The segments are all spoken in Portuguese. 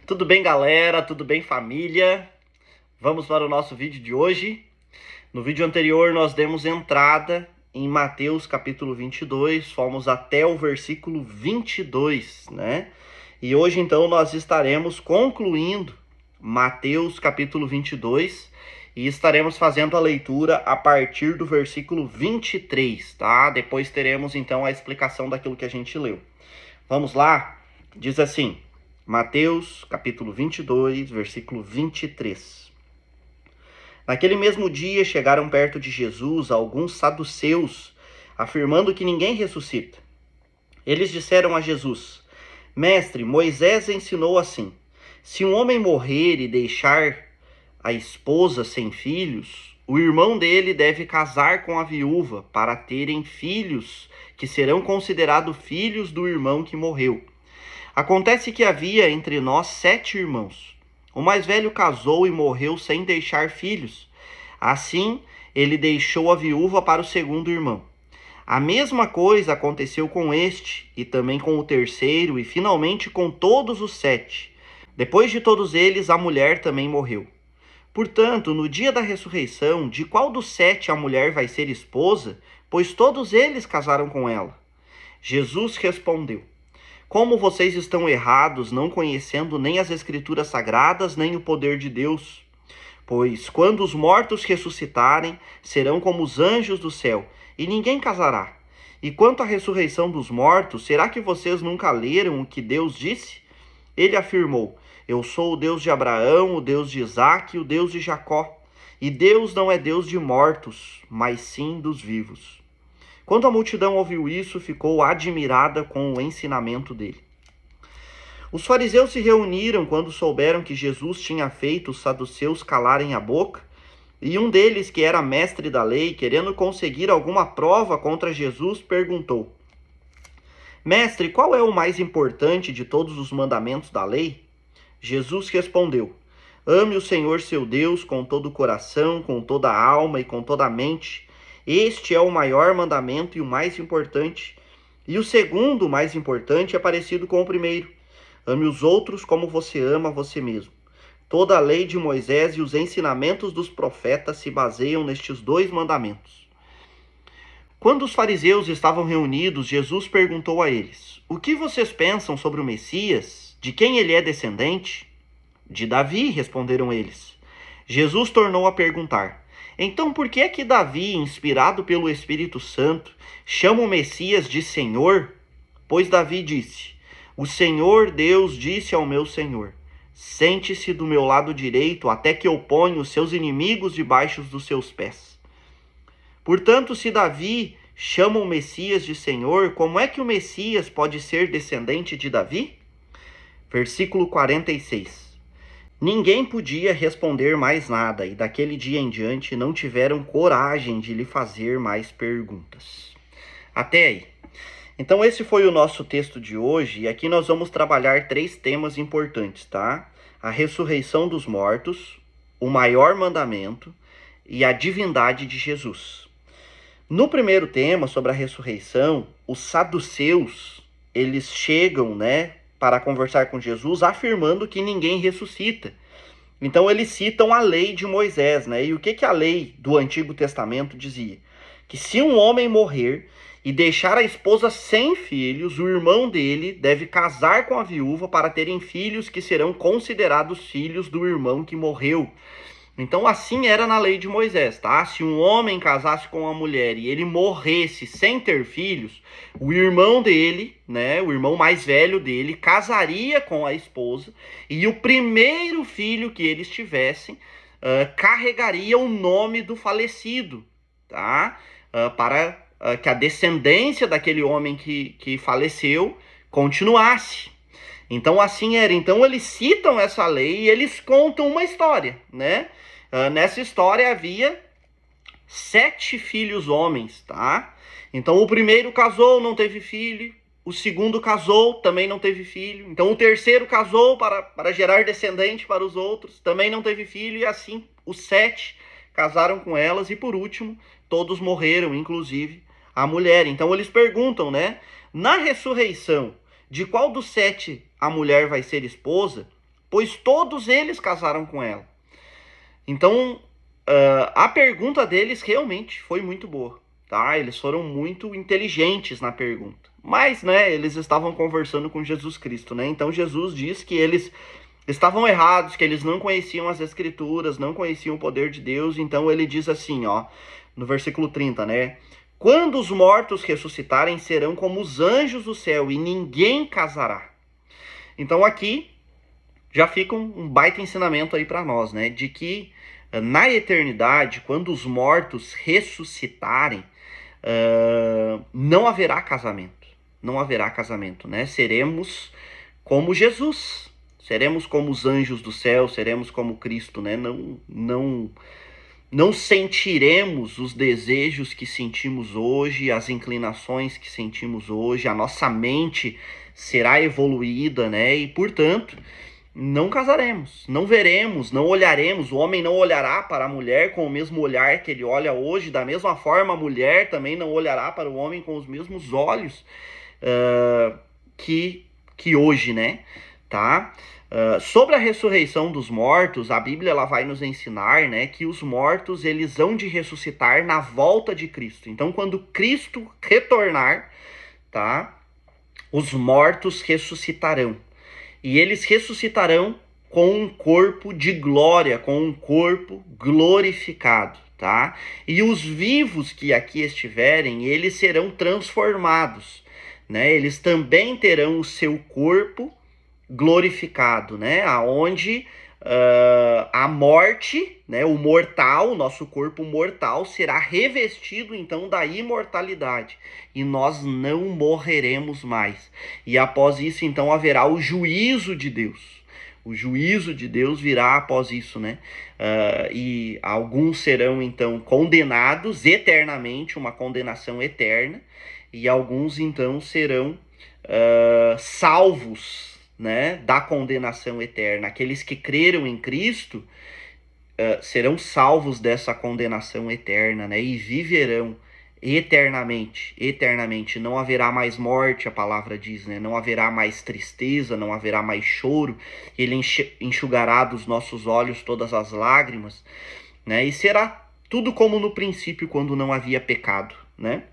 Tudo bem, galera? Tudo bem, família? Vamos para o nosso vídeo de hoje. No vídeo anterior, nós demos entrada em Mateus capítulo 22, fomos até o versículo 22, né? E hoje, então, nós estaremos concluindo Mateus capítulo 22 e estaremos fazendo a leitura a partir do versículo 23, tá? Depois teremos, então, a explicação daquilo que a gente leu. Vamos lá? Diz assim, Mateus capítulo 22, versículo 23. Naquele mesmo dia chegaram perto de Jesus alguns saduceus, afirmando que ninguém ressuscita. Eles disseram a Jesus: Mestre, Moisés ensinou assim: se um homem morrer e deixar a esposa sem filhos, o irmão dele deve casar com a viúva para terem filhos que serão considerados filhos do irmão que morreu. Acontece que havia entre nós 7 irmãos. O mais velho casou e morreu sem deixar filhos. Assim, ele deixou a viúva para o segundo irmão. A mesma coisa aconteceu com este, e também com o terceiro, e finalmente com todos os 7. Depois de todos eles, a mulher também morreu. Portanto, no dia da ressurreição, de qual dos 7 a mulher vai ser esposa? Pois todos eles casaram com ela. Jesus respondeu: Como vocês estão errados, não conhecendo nem as Escrituras Sagradas, nem o poder de Deus? Pois, quando os mortos ressuscitarem, serão como os anjos do céu, e ninguém casará. E quanto à ressurreição dos mortos, será que vocês nunca leram o que Deus disse? Ele afirmou: Eu sou o Deus de Abraão, o Deus de Isaque e o Deus de Jacó. E Deus não é Deus de mortos, mas sim dos vivos. Quando a multidão ouviu isso, ficou admirada com o ensinamento dele. Os fariseus se reuniram quando souberam que Jesus tinha feito os saduceus calarem a boca, e um deles, que era mestre da lei, querendo conseguir alguma prova contra Jesus, perguntou: Mestre, qual é o mais importante de todos os mandamentos da lei? Jesus respondeu: Ame o Senhor seu Deus com todo o coração, com toda a alma e com toda a mente. Este é o maior mandamento e o mais importante. E o segundo, mais importante, é parecido com o primeiro: ame os outros como você ama você mesmo. Toda a lei de Moisés e os ensinamentos dos profetas se baseiam nestes 2 mandamentos. Quando os fariseus estavam reunidos, Jesus perguntou a eles: O que vocês pensam sobre o Messias? De quem ele é descendente? De Davi, responderam eles. Jesus tornou a perguntar: Então por que é que Davi, inspirado pelo Espírito Santo, chama o Messias de Senhor? Pois Davi disse: O Senhor Deus disse ao meu Senhor: Sente-se do meu lado direito até que eu ponha os seus inimigos debaixo dos seus pés. Portanto, se Davi chama o Messias de Senhor, como é que o Messias pode ser descendente de Davi? Versículo 46. Ninguém podia responder mais nada, e daquele dia em diante não tiveram coragem de lhe fazer mais perguntas. Até aí. Então esse foi o nosso texto de hoje, e aqui nós vamos trabalhar 3 temas importantes, tá? A ressurreição dos mortos, o maior mandamento e a divindade de Jesus. No primeiro tema, sobre a ressurreição, os saduceus, eles chegam, né, para conversar com Jesus, afirmando que ninguém ressuscita. Então eles citam a lei de Moisés, né? E o que a lei do Antigo Testamento dizia? Que se um homem morrer e deixar a esposa sem filhos, o irmão dele deve casar com a viúva para terem filhos que serão considerados filhos do irmão que morreu. Então assim era na lei de Moisés, tá? Se um homem casasse com uma mulher e ele morresse sem ter filhos, o irmão dele, né, o irmão mais velho dele, casaria com a esposa e o primeiro filho que eles tivessem carregaria o nome do falecido, tá? Para que a descendência daquele homem que faleceu continuasse. Então assim era. Então eles citam essa lei e eles contam uma história, né? Nessa história havia 7 filhos homens, tá? Então o primeiro casou, não teve filho. O segundo casou, também não teve filho. Então o terceiro casou para gerar descendente para os outros, também não teve filho. E assim os 7 casaram com elas. E por último, todos morreram, inclusive a mulher. Então eles perguntam, né? Na ressurreição, de qual dos 7 a mulher vai ser esposa? pois todos eles casaram com ela. Então, a pergunta deles realmente foi muito boa, tá? Eles foram muito inteligentes na pergunta. Mas, né, eles estavam conversando com Jesus Cristo, né? Então Jesus diz que eles estavam errados, que eles não conheciam as Escrituras, não conheciam o poder de Deus. Então ele diz assim, ó, no versículo 30, né? Quando os mortos ressuscitarem, serão como os anjos do céu, e ninguém casará. Então aqui já fica um baita ensinamento aí para nós, né? De que na eternidade, quando os mortos ressuscitarem, não haverá casamento. Não haverá casamento, né? Seremos como Jesus. Seremos como os anjos do céu, seremos como Cristo, né? Não sentiremos os desejos que sentimos hoje, as inclinações que sentimos hoje, a nossa mente será evoluída, né? E, portanto, não casaremos, não veremos, não olharemos, o homem não olhará para a mulher com o mesmo olhar que ele olha hoje, da mesma forma a mulher também não olhará para o homem com os mesmos olhos que hoje, né? Tá? Sobre a ressurreição dos mortos, a Bíblia ela vai nos ensinar, né, que os mortos eles hão de ressuscitar na volta de Cristo. Então, quando Cristo retornar, tá, os mortos ressuscitarão. E eles ressuscitarão com um corpo de glória, com um corpo glorificado, tá? E os vivos que aqui estiverem, eles serão transformados, né? Eles também terão o seu corpo glorificado, né? Aonde a morte, né? O mortal, o nosso corpo mortal será revestido então da imortalidade e nós não morreremos mais. E após isso então haverá o juízo de Deus. O juízo de Deus virá após isso, né? E alguns serão então condenados eternamente, uma condenação eterna, e alguns então serão salvos, né, da condenação eterna. Aqueles que creram em Cristo serão salvos dessa condenação eterna, né, e viverão eternamente, eternamente. Não haverá mais morte, a palavra diz, né, não haverá mais tristeza, não haverá mais choro. Ele enxugará dos nossos olhos todas as lágrimas, né, e será tudo como no princípio, quando não havia pecado, né.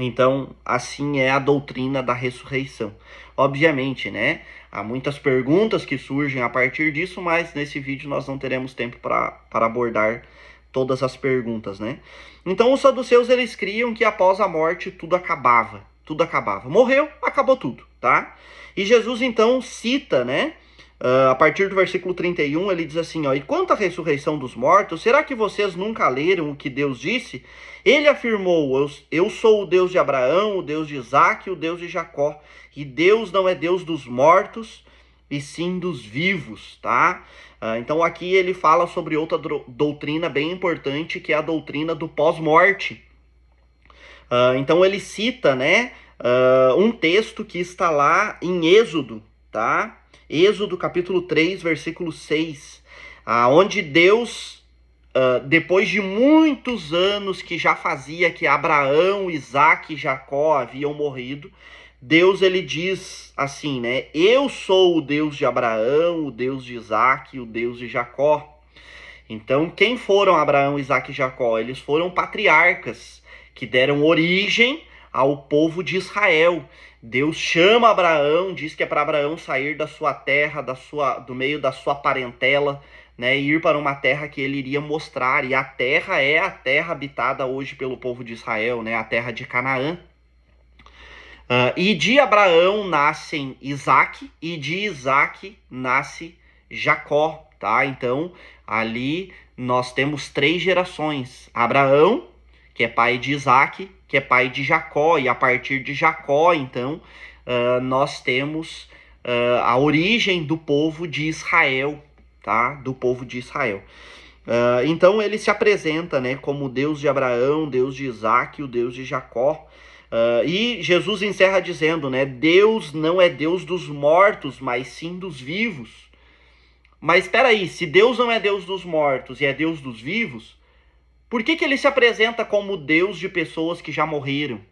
Então, assim é a doutrina da ressurreição. Obviamente, né? Há muitas perguntas que surgem a partir disso, mas nesse vídeo nós não teremos tempo para abordar todas as perguntas, né? Então, os saduceus, eles criam que após a morte tudo acabava. Tudo acabava. Morreu, acabou tudo, tá? E Jesus, então, cita, né? A partir do versículo 31, ele diz assim, ó, e quanto à ressurreição dos mortos, será que vocês nunca leram o que Deus disse? Ele afirmou, eu sou o Deus de Abraão, o Deus de Isaque e o Deus de Jacó. E Deus não é Deus dos mortos, e sim dos vivos, tá? Então aqui ele fala sobre outra doutrina bem importante, que é a doutrina do pós-morte. Então ele cita, né, um texto que está lá em Êxodo, tá? Êxodo capítulo 3, versículo 6, onde Deus, depois de muitos anos que já fazia que Abraão, Isaque e Jacó haviam morrido, Deus ele diz assim, né? Eu sou o Deus de Abraão, o Deus de Isaque, o Deus de Jacó. Então, quem foram Abraão, Isaque e Jacó? Eles foram patriarcas que deram origem ao povo de Israel. Deus chama Abraão, diz que é para Abraão sair da sua terra, do meio da sua parentela, né, e ir para uma terra que ele iria mostrar. E a terra é a terra habitada hoje pelo povo de Israel, né, a terra de Canaã. E de Abraão nascem Isaque, e de Isaque nasce Jacó, tá? Então, ali nós temos 3 gerações. Abraão, que é pai de Isaque, que é pai de Jacó, e a partir de Jacó, então, nós temos a origem do povo de Israel, tá? Do povo de Israel. Então, ele se apresenta, né, como Deus de Abraão, Deus de Isaque, o Deus de Jacó. E Jesus encerra dizendo, né, Deus não é Deus dos mortos, mas sim dos vivos. Mas espera aí, se Deus não é Deus dos mortos e é Deus dos vivos, por que ele se apresenta como Deus de pessoas que já morreram?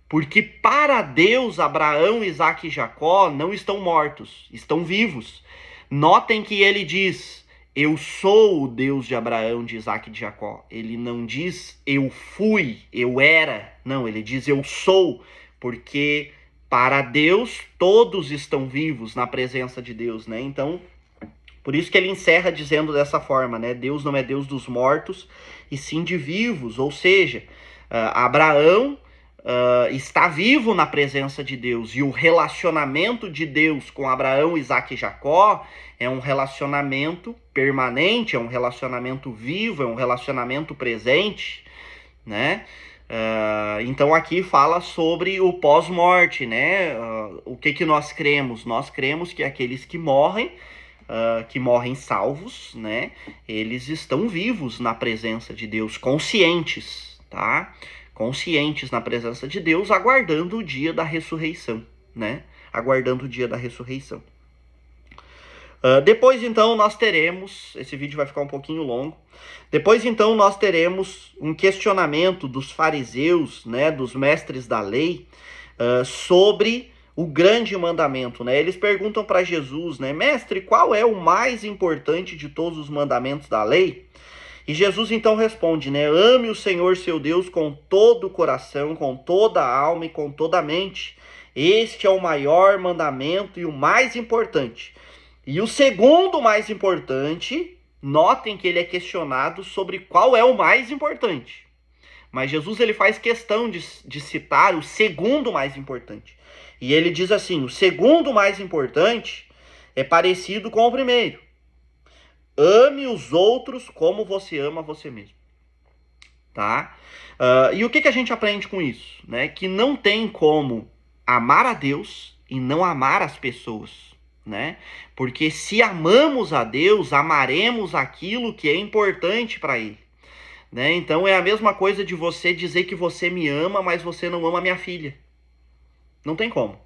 Porque para Deus, Abraão, Isaque e Jacó não estão mortos, estão vivos. Notem que ele diz: eu sou o Deus de Abraão, de Isaac e de Jacó. Ele não diz eu fui, eu era. Não, ele diz eu sou, porque para Deus todos estão vivos na presença de Deus, né? Então, por isso que ele encerra dizendo dessa forma, né? Deus não é Deus dos mortos, e sim de vivos. Ou seja, Abraão está vivo na presença de Deus. E o relacionamento de Deus com Abraão, Isaac e Jacó é um relacionamento permanente, é um relacionamento vivo, é um relacionamento presente, né? Então aqui fala sobre o pós-morte, né? O que nós cremos? Nós cremos que aqueles que morrem salvos, né? Eles estão vivos na presença de Deus, conscientes, tá? Conscientes na presença de Deus, aguardando o dia da ressurreição, né? Aguardando o dia da ressurreição. Depois, então, nós teremos... Esse vídeo vai ficar um pouquinho longo. Depois, então, nós teremos um questionamento dos fariseus, né? Dos mestres da lei, sobre o grande mandamento, né? Eles perguntam para Jesus, né? Mestre, qual é o mais importante de todos os mandamentos da lei? E Jesus então responde, né? Ame o Senhor seu Deus com todo o coração, com toda a alma e com toda a mente. Este é o maior mandamento e o mais importante. E o segundo mais importante, notem que ele é questionado sobre qual é o mais importante. Mas Jesus ele faz questão de citar o segundo mais importante. E ele diz assim, o segundo mais importante é parecido com o primeiro. Ame os outros como você ama você mesmo. Tá? E o que a gente aprende com isso? Né? Que não tem como amar a Deus e não amar as pessoas. Né? Porque se amamos a Deus, amaremos aquilo que é importante para Ele. Né? Então é a mesma coisa de você dizer que você me ama, mas você não ama minha filha. Não tem como.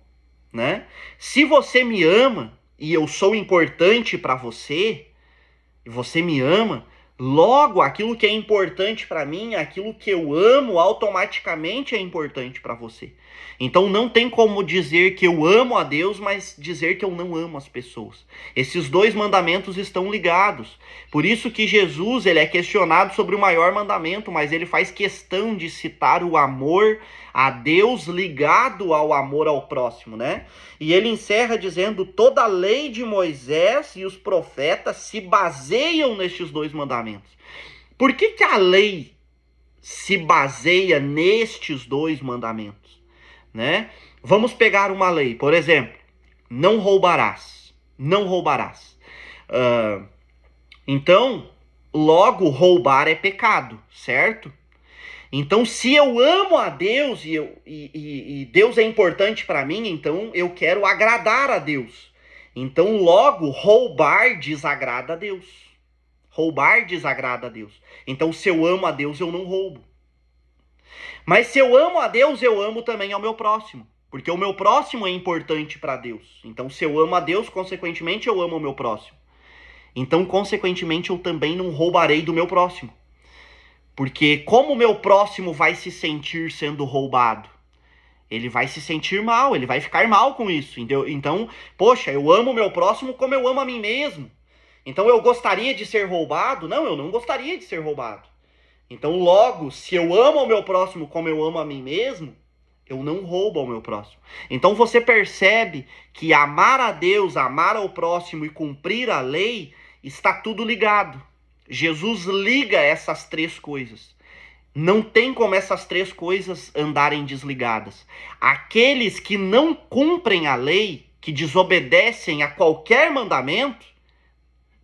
Né? Se você me ama e eu sou importante para você, e você me ama, logo aquilo que é importante para mim, aquilo que eu amo, automaticamente é importante para você. Então não tem como dizer que eu amo a Deus, mas dizer que eu não amo as pessoas. Esses dois mandamentos estão ligados. Por isso que Jesus ele é questionado sobre o maior mandamento, mas ele faz questão de citar o amor a Deus ligado ao amor ao próximo, né? E ele encerra dizendo, toda a lei de Moisés e os profetas se baseiam nestes dois mandamentos. Por que a lei se baseia nestes dois mandamentos? Né? Vamos pegar uma lei, por exemplo, não roubarás. Não roubarás. Então, logo roubar é pecado, certo? Então, se eu amo a Deus e Deus é importante para mim, então eu quero agradar a Deus. Então, logo, roubar desagrada a Deus. Roubar desagrada a Deus. Então, se eu amo a Deus, eu não roubo. Mas se eu amo a Deus, eu amo também ao meu próximo. Porque o meu próximo é importante para Deus. Então, se eu amo a Deus, consequentemente, eu amo o meu próximo. Então, consequentemente, eu também não roubarei do meu próximo. Porque como o meu próximo vai se sentir sendo roubado? Ele vai se sentir mal, ele vai ficar mal com isso. Entendeu? Então, poxa, eu amo o meu próximo como eu amo a mim mesmo. Então, eu gostaria de ser roubado? Não, eu não gostaria de ser roubado. Então, logo, se eu amo ao meu próximo como eu amo a mim mesmo, eu não roubo ao meu próximo. Então, você percebe que amar a Deus, amar ao próximo e cumprir a lei, está tudo ligado. Jesus liga essas três coisas. Não tem como essas três coisas andarem desligadas. Aqueles que não cumprem a lei, que desobedecem a qualquer mandamento,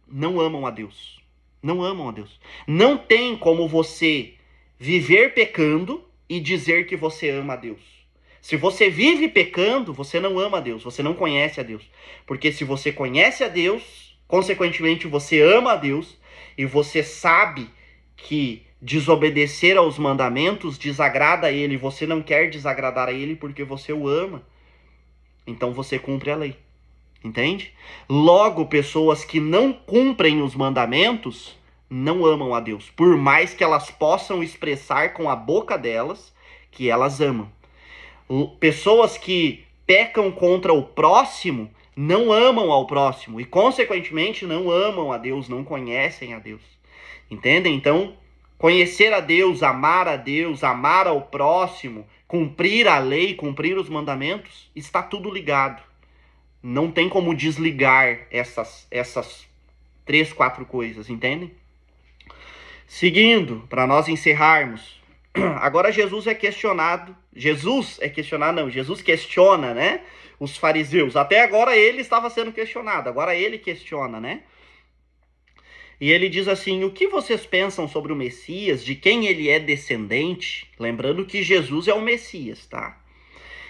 não amam a Deus. Não amam a Deus. Não tem como você viver pecando e dizer que você ama a Deus. Se você vive pecando, você não ama a Deus, você não conhece a Deus. Porque se você conhece a Deus, consequentemente você ama a Deus e você sabe que desobedecer aos mandamentos desagrada a Ele, você não quer desagradar a Ele porque você o ama. Então você cumpre a lei. Entende? Logo, pessoas que não cumprem os mandamentos não amam a Deus, por mais que elas possam expressar com a boca delas que elas amam. Pessoas que pecam contra o próximo não amam ao próximo e, consequentemente, não amam a Deus, não conhecem a Deus. Entendem? Então, conhecer a Deus, amar ao próximo, cumprir a lei, cumprir os mandamentos, está tudo ligado. Não tem como desligar essas 3, 4 coisas, entendem? Seguindo, para nós encerrarmos. Agora Jesus questiona, né, os fariseus. Até agora ele estava sendo questionado, agora ele questiona, né? E ele diz assim: o que vocês pensam sobre o Messias, de quem ele é descendente? Lembrando que Jesus é o Messias, tá?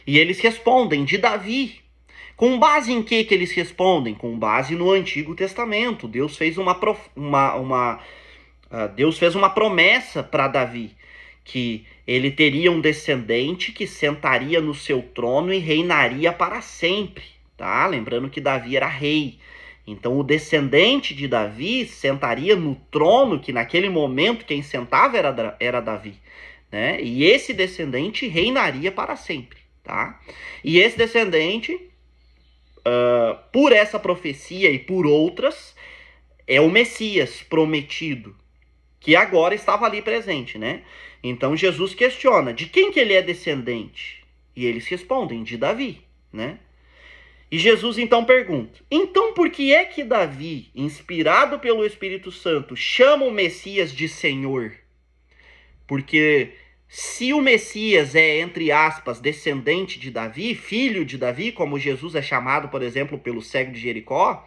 E eles respondem: de Davi. Com base em que eles respondem? Com base no Antigo Testamento. Deus fez uma promessa para Davi, que ele teria um descendente que sentaria no seu trono e reinaria para sempre, tá? Lembrando que Davi era rei. Então o descendente de Davi sentaria no trono, que naquele momento quem sentava era Davi, né? E esse descendente reinaria para sempre, tá? E esse descendente, por essa profecia e por outras, é o Messias prometido, que agora estava ali presente, né? Então Jesus questiona: de quem que ele é descendente? E eles respondem: de Davi, né? E Jesus então pergunta: então por que é que Davi, inspirado pelo Espírito Santo, chama o Messias de Senhor? Porque se o Messias é, entre aspas, descendente de Davi, filho de Davi, como Jesus é chamado, por exemplo, pelo cego de Jericó,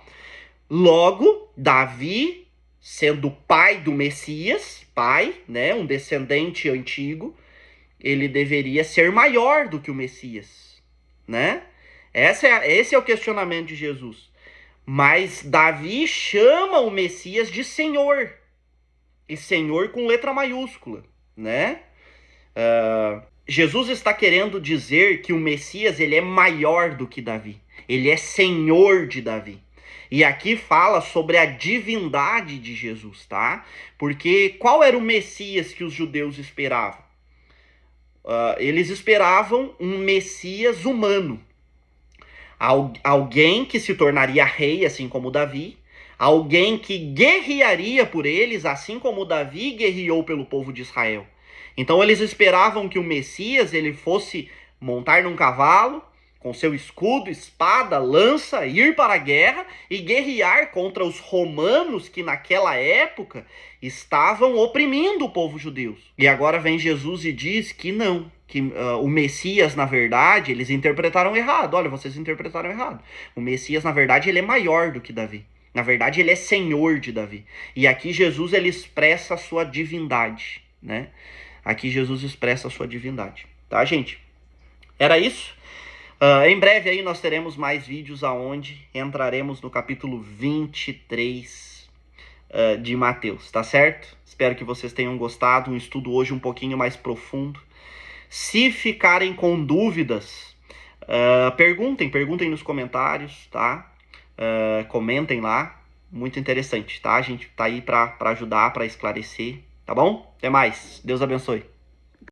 logo, Davi, sendo pai do Messias, pai, né, um descendente antigo, ele deveria ser maior do que o Messias, né? Esse é o questionamento de Jesus. Mas Davi chama o Messias de Senhor. E Senhor com letra maiúscula, né? Jesus está querendo dizer que o Messias ele é maior do que Davi. Ele é Senhor de Davi. E aqui fala sobre a divindade de Jesus, tá? Porque qual era o Messias que os judeus esperavam? Eles esperavam um Messias humano. Alguém que se tornaria rei, assim como Davi. Alguém que guerrearia por eles, assim como Davi guerreou pelo povo de Israel. Então eles esperavam que o Messias ele fosse montar num cavalo, com seu escudo, espada, lança, ir para a guerra e guerrear contra os romanos que naquela época estavam oprimindo o povo judeu. E agora vem Jesus e diz que não, que o Messias, na verdade, eles interpretaram errado. Olha, vocês interpretaram errado. O Messias, na verdade, ele é maior do que Davi. Na verdade, ele é Senhor de Davi. E aqui Jesus ele expressa a sua divindade, né? Aqui Jesus expressa a sua divindade. Tá, gente? Era isso. Em breve aí nós teremos mais vídeos aonde entraremos no capítulo 23 de Mateus, tá certo? Espero que vocês tenham gostado. Um estudo hoje um pouquinho mais profundo. Se ficarem com dúvidas, perguntem nos comentários, tá? Comentem lá. Muito interessante, tá? A gente tá aí para ajudar, para esclarecer, tá bom? Até mais. Deus abençoe.